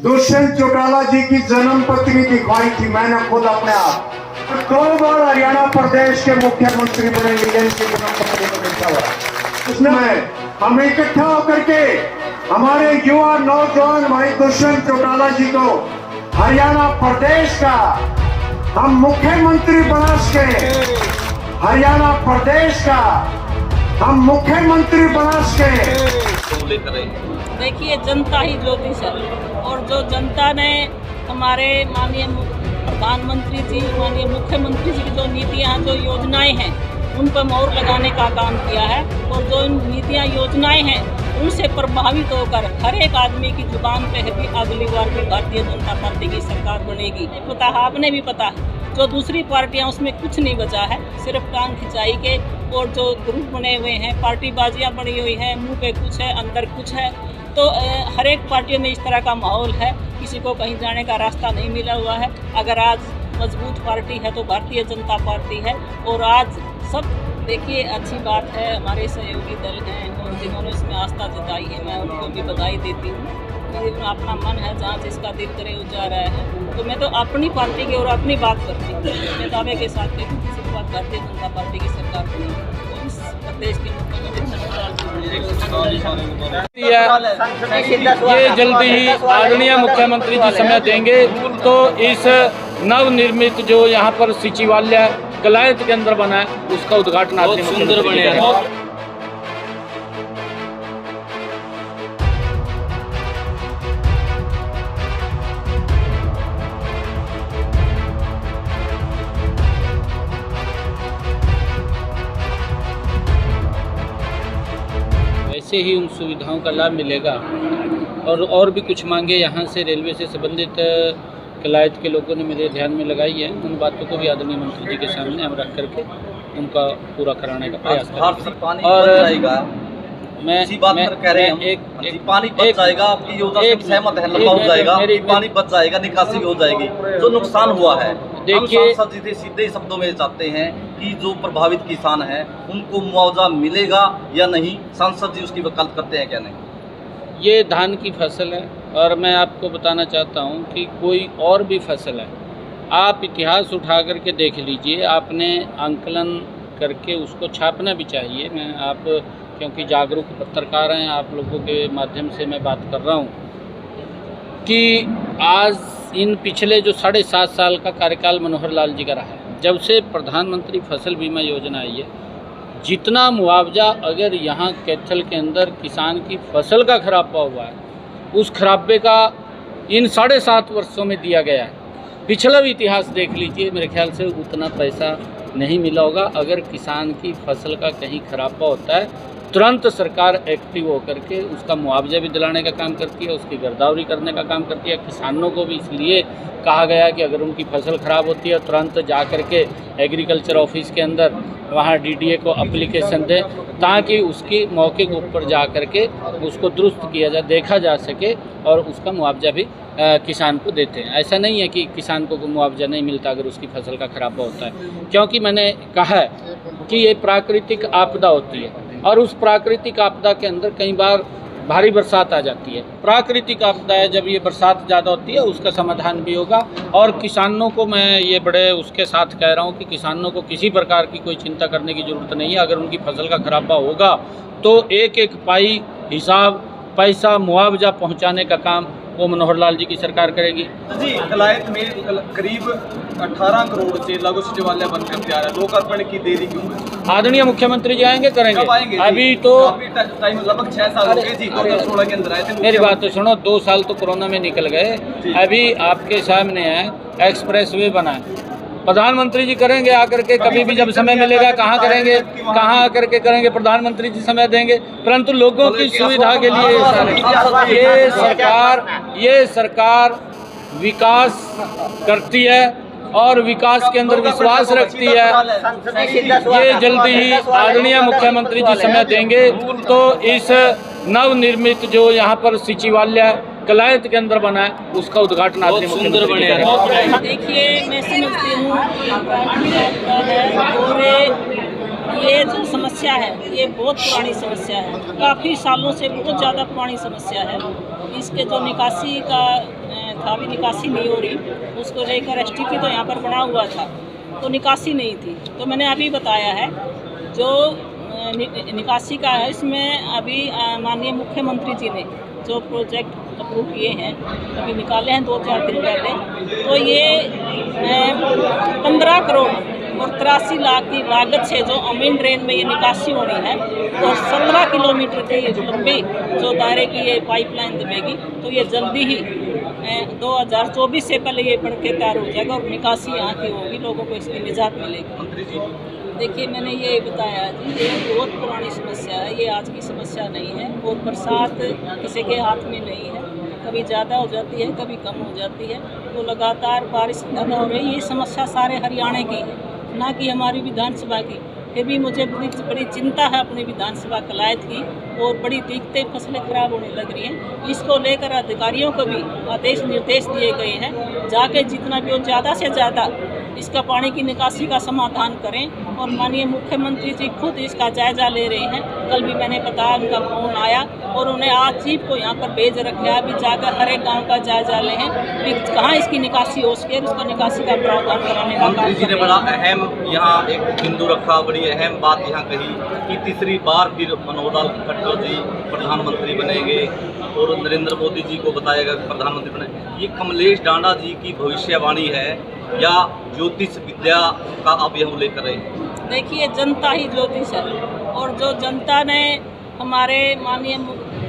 दुष्यंत चौटाला जी की जन्म पत्री दिखवाई थी मैंने खुद अपने आप। 2 बार हरियाणा प्रदेश के मुख्यमंत्री बने विजय की जन्म पत्री में लिखा हुआ। उसमें हम इकट्ठा होकर के हमारे युवा नौजवान भाई दुष्यंत चौटाला जी को हरियाणा प्रदेश का हम मुख्यमंत्री बना सके, हरियाणा प्रदेश का हम मुख्यमंत्री बना सके। देखिए, जनता ही ज्योतिष है और जो जनता ने हमारे माननीय प्रधानमंत्री जी, माननीय मुख्यमंत्री जी की जो नीतियाँ, जो योजनाएं हैं, उन पर मोहर लगाने का काम किया है। और जो नीतियाँ योजनाएं हैं उनसे प्रभावित होकर हर एक आदमी की जुबान पे है कि अगली बार भी भारतीय जनता पार्टी की सरकार बनेगी। पता है, आपने भी पता है, जो दूसरी पार्टियां उसमें कुछ नहीं बचा है, सिर्फ टांग खिंचाई के और जो ग्रुप बने हुए हैं, पार्टीबाजियां बनी हुई हैं, मुंह पे कुछ है अंदर कुछ है। तो हर एक पार्टियों में इस तरह का माहौल है, किसी को कहीं जाने का रास्ता नहीं मिला हुआ है। अगर आज मजबूत पार्टी है तो भारतीय जनता पार्टी है। और आज सब देखिए, अच्छी बात है, हमारे सहयोगी दल हैं और जिन्होंने इसमें आस्था जताई है, मैं उनको भी बधाई देती हूँ। अपना मन है, जहाँ जिसका दिल करे वो जा रहा है। तो मैं तो अपनी पार्टी की और अपनी बात करती हूँ। मैं दावे के साथ कहती हूँ कि सिर्फ बात भारतीय जनता पार्टी की सरकार बनेगी। तो इस प्रदेश के ये जल्दी ही आदरणीय मुख्यमंत्री जी समय देंगे तो इस नवनिर्मित जो यहाँ पर सचिवालय कलायत के अंदर बना है उसका उद्घाटन आदरणीय मुख्यमंत्री बनेगा। वैसे ही उन सुविधाओं का लाभ मिलेगा और भी कुछ मांगे यहाँ से रेलवे से संबंधित कलायत के लोगों ने मेरे ध्यान में लगाई है। उन बातों को भी आदरणीय मंत्री जी के सामने हम रख करके उनका पूरा कराने का प्रयास करेंगे। और मैं कह रहे हैं पानी बच जाएगा, आपकी योजना से सहमत है, लंबा हो जाएगा, पानी बच जाएगा, निकासी भी हो जाएगी। जो नुकसान हुआ है, देखिए, सांसद जी सीधे शब्दों में चाहते हैं कि जो प्रभावित किसान हैं उनको मुआवजा मिलेगा या नहीं, सांसद जी उसकी वकालत करते हैं क्या नहीं? ये धान की फसल है और मैं आपको बताना चाहता हूँ कि कोई और भी फसल है, आप इतिहास उठा करके देख लीजिए, आपने आंकलन करके उसको छापना भी चाहिए। मैं आप क्योंकि जागरूक पत्रकार हैं, आप लोगों के माध्यम से मैं बात कर रहा हूँ कि आज इन पिछले जो 7.5 साल का कार्यकाल मनोहर लाल जी का रहा है, जब से प्रधानमंत्री फसल बीमा योजना आई है, जितना मुआवजा अगर यहाँ कैथल के अंदर किसान की फसल का खराबा हुआ है, उस खराबे का इन 7.5 वर्षों में दिया गया है। पिछला भी इतिहास देख लीजिए, मेरे ख्याल से उतना पैसा नहीं मिला होगा। अगर किसान की फसल का कहीं खराबा होता है, तुरंत सरकार एक्टिव होकर के उसका मुआवजा भी दिलाने का काम करती है, उसकी गिरदावरी करने का काम करती है। किसानों को भी इसलिए कहा गया कि अगर उनकी फसल ख़राब होती है तुरंत जा कर के एग्रीकल्चर ऑफिस के अंदर वहाँ डीडीए को एप्लीकेशन दें, ताकि उसकी मौके के ऊपर जा कर के उसको दुरुस्त किया जाए, देखा जा सके और उसका मुआवजा भी किसान को देते हैं। ऐसा नहीं है कि किसान को मुआवजा नहीं मिलता अगर उसकी फसल का खराबा होता है, क्योंकि मैंने कहा है कि ये प्राकृतिक आपदा होती है और उस प्राकृतिक आपदा के अंदर कई बार भारी बरसात आ जाती है। प्राकृतिक आपदा है, जब ये बरसात ज़्यादा होती है उसका समाधान भी होगा। और किसानों को मैं ये बड़े उसके साथ कह रहा हूँ कि किसानों को किसी प्रकार की कोई चिंता करने की ज़रूरत नहीं है। अगर उनकी फसल का खराबा होगा तो एक एक पाई हिसाब पैसा मुआवजा पहुँचाने का काम वो मनोहर लाल जी की सरकार करेगी। जी, कलायत में करीब 18 करोड़ से लघु सचिवालय बनकर तैयार है, लोकार्पण की देरी क्यों है? आदरणीय मुख्यमंत्री जी आएंगे, करेंगे। अभी तो टाइम लगभग 6 साल हो गए जी, 2016 के अंदर आए थे। मेरी बात तो सुनो, 2 साल तो कोरोना में निकल गए, अभी आपके सामने है एक्सप्रेस वे बना है, प्रधानमंत्री जी करेंगे आकर के, कभी भी जब समय मिलेगा। कहाँ करेंगे, कहाँ आकर के करेंगे, प्रधानमंत्री जी समय देंगे। परंतु लोगों की सुविधा के लिए ये सरकार विकास करती है और विकास के अंदर विश्वास रखती है। ये जल्दी ही आदरणीय मुख्यमंत्री जी समय देंगे तो इस नवनिर्मित जो यहाँ पर सचिवालय कलायत के अंदर बना है उसका उद्घाटन आदरणीय मुख्यमंत्री बनेगा। देखिए, मैं समझती हूँ और ये जो समस्या है ये बहुत पुरानी समस्या है, काफ़ी सालों से बहुत ज़्यादा पुरानी समस्या है। इसके जो निकासी का था, अभी निकासी नहीं हो रही, उसको लेकर STP तो यहाँ पर बना हुआ था, तो निकासी नहीं थी। तो मैंने अभी बताया है जो निकासी का है, इसमें अभी माननीय मुख्यमंत्री जी ने जो प्रोजेक्ट अप्रूव किए हैं, अभी निकाले हैं 2-4 दिन पहले, तो ये 15 करोड़ और 83 लाख की लागत से जो अमीन ड्रेन में ये निकासी होनी है और 17 किलोमीटर की लंबी जो दायरे की ये पाइपलाइन दबेगी, तो ये जल्दी ही 2024 से पहले ये बन के तैयार हो जाएगा और निकासी यहाँ की होगी, लोगों को इसकी निजात मिलेगी। मंत्री जी, देखिए मैंने ये बताया जी, ये बहुत पुरानी समस्या है, ये आज की समस्या नहीं है और बरसात किसी के हाथ में नहीं है, कभी ज़्यादा हो जाती है, कभी कम हो जाती है, तो लगातार बारिश ज़्यादा हो रही है। ये समस्या सारे हरियाणा की है, ना कि हमारी विधानसभा की। फिर भी मुझे बड़ी चिंता है अपनी विधानसभा कलायत की और बड़ी दिखते फसलें खराब होने लग रही हैं। इसको लेकर अधिकारियों को भी आदेश निर्देश दिए गए हैं, जाके जितना भी हो ज़्यादा से ज़्यादा इसका पानी की निकासी का समाधान करें और माननीय मुख्यमंत्री जी खुद इसका जायज़ा ले रहे हैं। कल भी मैंने बताया, उनका फ़ोन आया और उन्हें आज चीफ को यहाँ पर भेज रखा है, अभी जाकर हर एक गाँव का जायज़ा लें कि कहाँ इसकी निकासी हो सके, उसका निकासी का प्रावधान कराने का। मंत्री जी ने बड़ा अहम यहाँ एक बिंदु रखा, बड़ी अहम बात यहाँ कही कि तीसरी बार फिर मनोहर लाल खट्टर जी प्रधानमंत्री बनेंगे और नरेंद्र मोदी जी को बताएगा प्रधानमंत्री बने। ये कमलेश डांडा जी की भविष्यवाणी है या ज्योतिष विद्या का आप यह उल्लेख कर रहे हैं? देखिए, जनता ही ज्योतिष है और जो जनता ने हमारे माननीय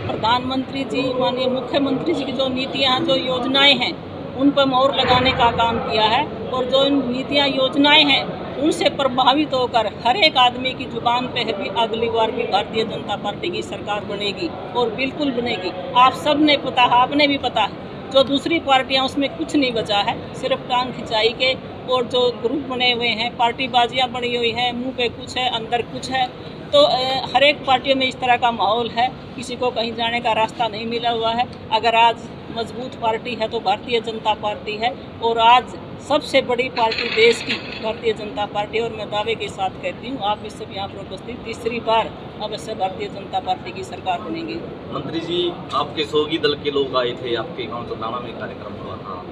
प्रधानमंत्री जी, माननीय मुख्यमंत्री जी की जो नीतियाँ, जो योजनाएं हैं, उन पर मोहर लगाने का काम किया है और जो इन नीतियाँ योजनाएं हैं उनसे प्रभावित होकर हर एक आदमी की जुबान पे है भी अगली बार भी भारतीय जनता पार्टी की सरकार बनेगी और बिल्कुल बनेगी। आप सब ने पता है, आपने भी पता है, जो दूसरी पार्टियां उसमें कुछ नहीं बचा है, सिर्फ टांग खिंचाई के और जो ग्रुप बने हुए हैं, पार्टी बाजियाँ बनी हुई हैं, मुंह पे कुछ है अंदर कुछ है। तो हर एक पार्टियों में इस तरह का माहौल है, किसी को कहीं जाने का रास्ता नहीं मिला हुआ है। अगर आज मजबूत पार्टी है तो भारतीय जनता पार्टी है और आज सबसे बड़ी पार्टी देश की भारतीय जनता पार्टी, और मैं दावे के साथ कहती हूँ, आप इससे यहाँ पर उपस्थित, तीसरी बार अवश्य भारतीय जनता पार्टी की सरकार बनेगी। मंत्री जी, आपके सहयोगी दल के लोग आए थे, आपके गांव चंदाना में कार्यक्रम हुआ था,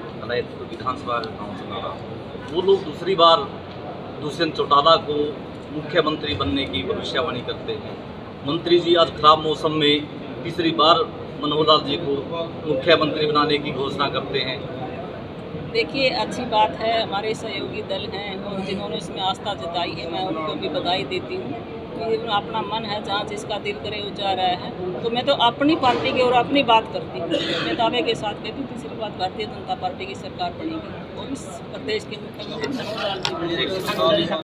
विधानसभा गाँव चंदाना, वो लोग दूसरी बार दुष्यंत चौटाला को मुख्यमंत्री बनने की भविष्यवाणी करते हैं। मंत्री जी आज खराब मौसम में तीसरी बार मनोहर लाल जी को मुख्यमंत्री बनाने की घोषणा करते हैं। देखिए, अच्छी बात है, हमारे सहयोगी दल हैं और जिन्होंने इसमें आस्था जताई है, मैं उनको भी बधाई देती हूँ कि अपना मन है, जहाँ जिसका दिल करे वो जा रहा है। तो मैं तो अपनी पार्टी की और अपनी बात करती हूँ, मैं दावे के साथ कहती हूँ तीसरी बार भारतीय जनता पार्टी की सरकार बनेगी और इस प्रदेश के मुख्यमंत्री मनोहर लाल जी बनेंगे।